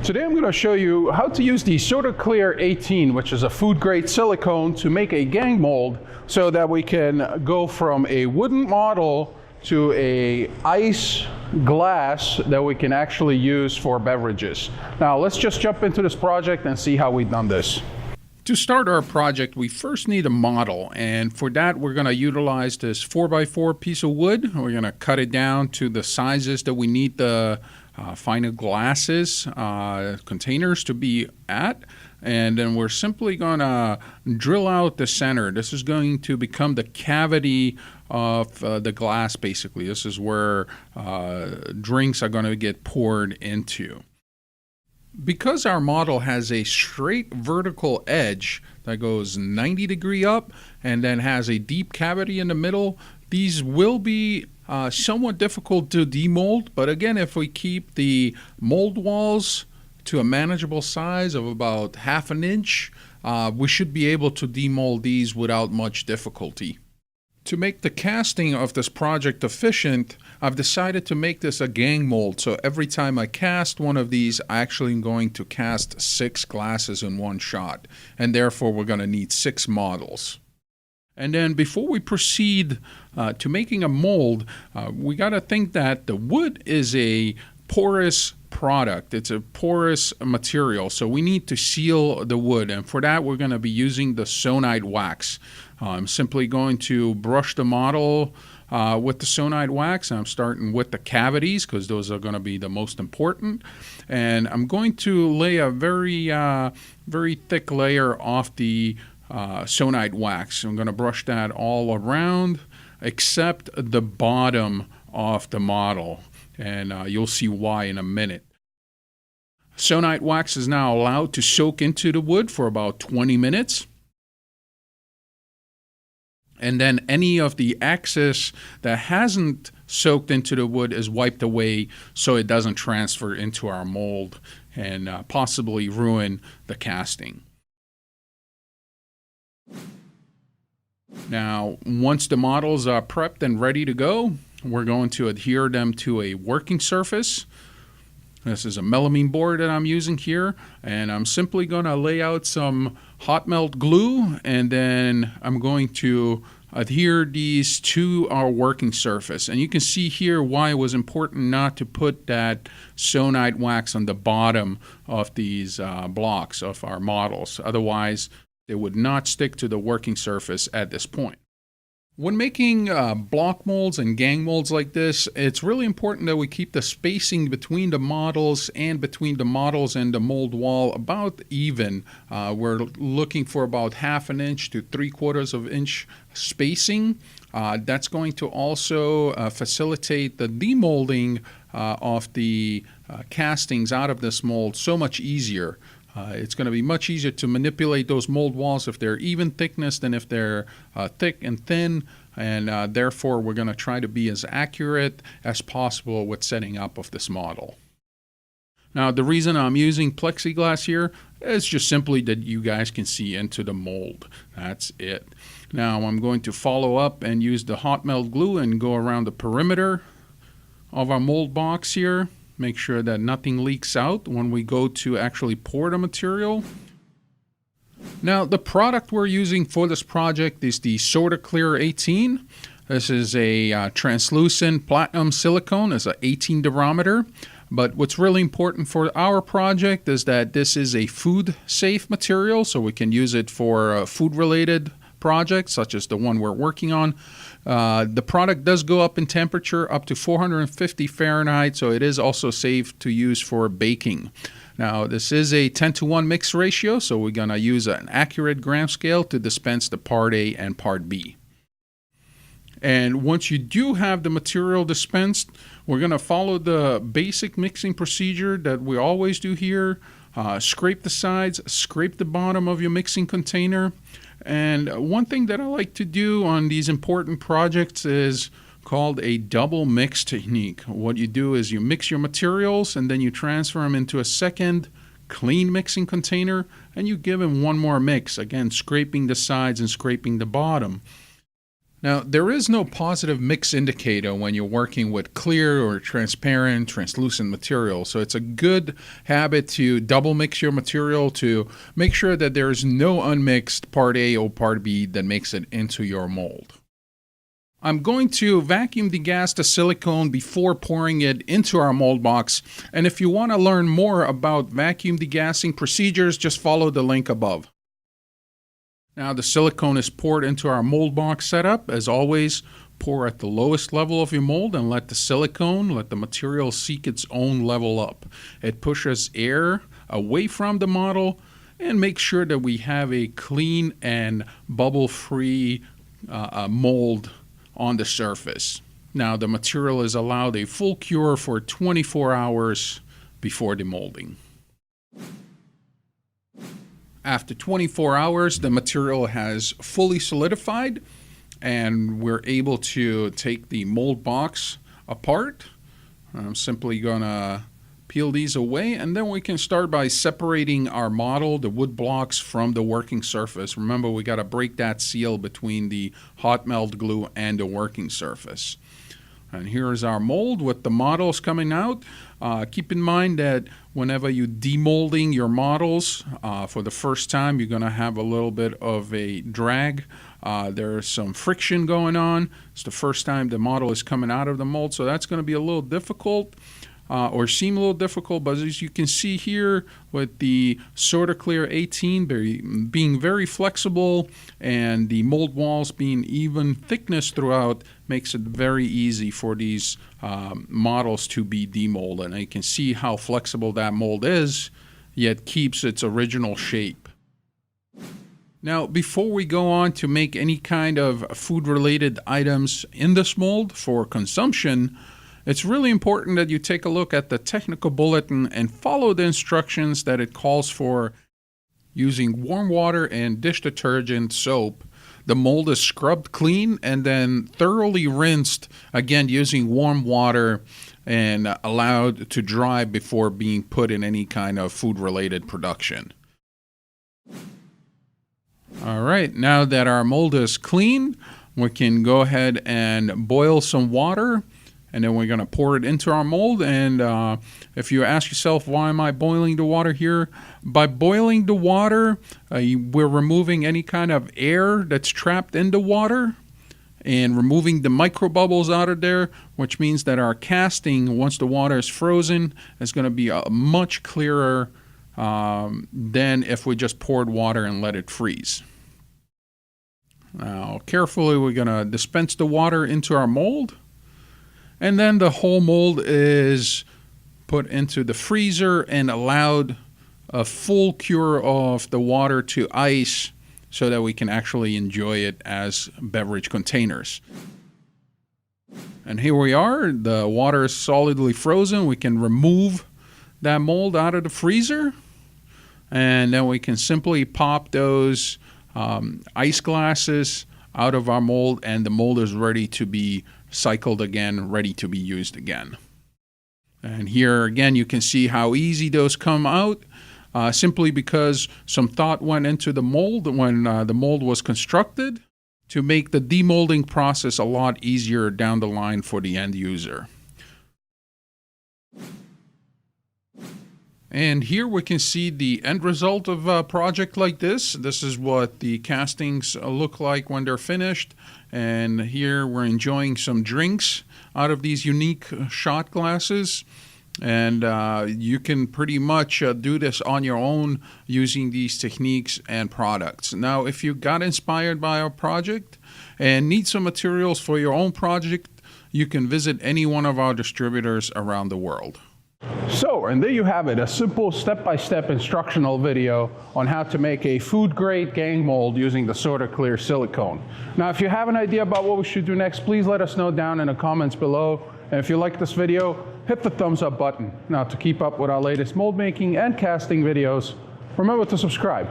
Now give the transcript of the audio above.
Today I'm going to show you how to use the SORTA-Clear 18, which is a food-grade silicone, to make a gang mold so that we can go from a wooden model to a ice glass that we can actually use for beverages. Now let's just jump into this project and see how we've done this. To start our project, we first need a model, and for that we're going to utilize this 4x4 piece of wood. We're going to cut it down to the sizes that we need the final glasses containers to be at, and then we're simply going to drill out the center. This is going to become the cavity of the glass, basically. This is where drinks are going to get poured into. Because our model has a straight vertical edge that goes 90 degrees up and then has a deep cavity in the middle, these will be somewhat difficult to demold, but again, if we keep the mold walls to a manageable size of about 1/2 inch, we should be able to demold these without much difficulty. To make the casting of this project efficient, I've decided to make this a gang mold. So every time I cast one of these, I actually am going to cast 6 glasses in one shot. And therefore, we're going to need 6 models. And then before we proceed to making a mold, we got to think that the wood is a porous product. It's a porous material, so we need to seal the wood, and for that we're going to be using the sonite wax. I'm simply going to brush the model with the sonite wax. I'm starting with the cavities because those are going to be the most important, and I'm going to lay a very thick layer off the sonite wax. I'm going to brush that all around except the bottom of the model, and you'll see why in a minute. Sonite wax is now allowed to soak into the wood for about 20 minutes. And then any of the excess that hasn't soaked into the wood is wiped away so it doesn't transfer into our mold and possibly ruin the casting. Now, once the models are prepped and ready to go, we're going to adhere them to a working surface. This is a melamine board that I'm using here, and I'm simply going to lay out some hot melt glue, and then I'm going to adhere these to our working surface. And you can see here why it was important not to put that sonite wax on the bottom of these blocks of our models. Otherwise, they would not stick to the working surface at this point. When making block molds and gang molds like this, it's really important that we keep the spacing between the models and between the models and the mold wall about even. We're looking for about 1/2 inch to 3/4 inch spacing. That's going to also facilitate the demolding of the castings out of this mold so much easier. It's going to be much easier to manipulate those mold walls if they're even thickness than if they're thick and thin, and therefore we're going to try to be as accurate as possible with setting up of this model. Now, the reason I'm using plexiglass here is just simply that you guys can see into the mold. That's it. Now I'm going to follow up and use the hot melt glue and go around the perimeter of our mold box here. Make sure that nothing leaks out when we go to actually pour the material. Now, the product we're using for this project is the SORTA-Clear 18. This is a translucent platinum silicone. It's an 18 diameter. But what's really important for our project is that this is a food-safe material, so we can use it for food-related projects, such as the one we're working on. The product does go up in temperature up to 450 Fahrenheit, so it is also safe to use for baking. Now, this is a 10:1 mix ratio, so we're going to use an accurate gram scale to dispense the part A and part B. And once you do have the material dispensed, we're going to follow the basic mixing procedure that we always do here. Scrape the sides, scrape the bottom of your mixing container. And one thing that I like to do on these important projects is called a double mix technique. What you do is you mix your materials and then you transfer them into a second clean mixing container and you give them one more mix, again scraping the sides and scraping the bottom. Now, there is no positive mix indicator when you're working with clear or transparent, translucent material. So it's a good habit to double mix your material to make sure that there is no unmixed part A or part B that makes it into your mold. I'm going to vacuum degas the silicone before pouring it into our mold box. And if you want to learn more about vacuum degassing procedures, just follow the link above. Now the silicone is poured into our mold box setup. As always, pour at the lowest level of your mold and let the material seek its own level up. It pushes air away from the model and makes sure that we have a clean and bubble-free mold on the surface. Now the material is allowed a full cure for 24 hours before demolding. After 24 hours, the material has fully solidified and we're able to take the mold box apart. I'm simply gonna peel these away and then we can start by separating our model, the wood blocks, from the working surface. Remember, we gotta break that seal between the hot melt glue and the working surface. And here is our mold with the models coming out. Keep in mind that whenever you're demolding your models for the first time, you're going to have a little bit of a drag. There's some friction going on. It's the first time the model is coming out of the mold, so that's going to be a little difficult. Or seem a little difficult, but as you can see here with the SORTA-Clear 18 being very flexible and the mold walls being even thickness throughout, makes it very easy for these models to be demolded. And you can see how flexible that mold is, yet keeps its original shape. Now, before we go on to make any kind of food-related items in this mold for consumption, it's really important that you take a look at the technical bulletin and follow the instructions that it calls for. Using warm water and dish detergent soap, the mold is scrubbed clean and then thoroughly rinsed, again using warm water, and allowed to dry before being put in any kind of food-related production. All right, now that our mold is clean, we can go ahead and boil some water. And then we're going to pour it into our mold. And if you ask yourself, why am I boiling the water here? By boiling the water, we're removing any kind of air that's trapped in the water and removing the microbubbles out of there, which means that our casting, once the water is frozen, is going to be much clearer than if we just poured water and let it freeze. Now, carefully, we're going to dispense the water into our mold. And then the whole mold is put into the freezer and allowed a full cure of the water to ice so that we can actually enjoy it as beverage containers. And here we are. The water is solidly frozen. We can remove that mold out of the freezer. And then we can simply pop those ice glasses out of our mold, and the mold is ready to be cycled again, ready to be used again. And here again, you can see how easy those come out, simply because some thought went into the mold when the mold was constructed to make the demolding process a lot easier down the line for the end user. And here we can see the end result of a project like this. This is what the castings look like when they're finished. And here we're enjoying some drinks out of these unique shot glasses. And you can pretty much do this on your own using these techniques and products. Now, if you got inspired by our project and need some materials for your own project, you can visit any one of our distributors around the world. So, and there you have it, a simple step-by-step instructional video on how to make a food-grade gang mold using the SORTA-Clear Silikone. Now, if you have an idea about what we should do next, please let us know down in the comments below. And if you like this video, hit the thumbs up button. Now, to keep up with our latest mold making and casting videos, remember to subscribe.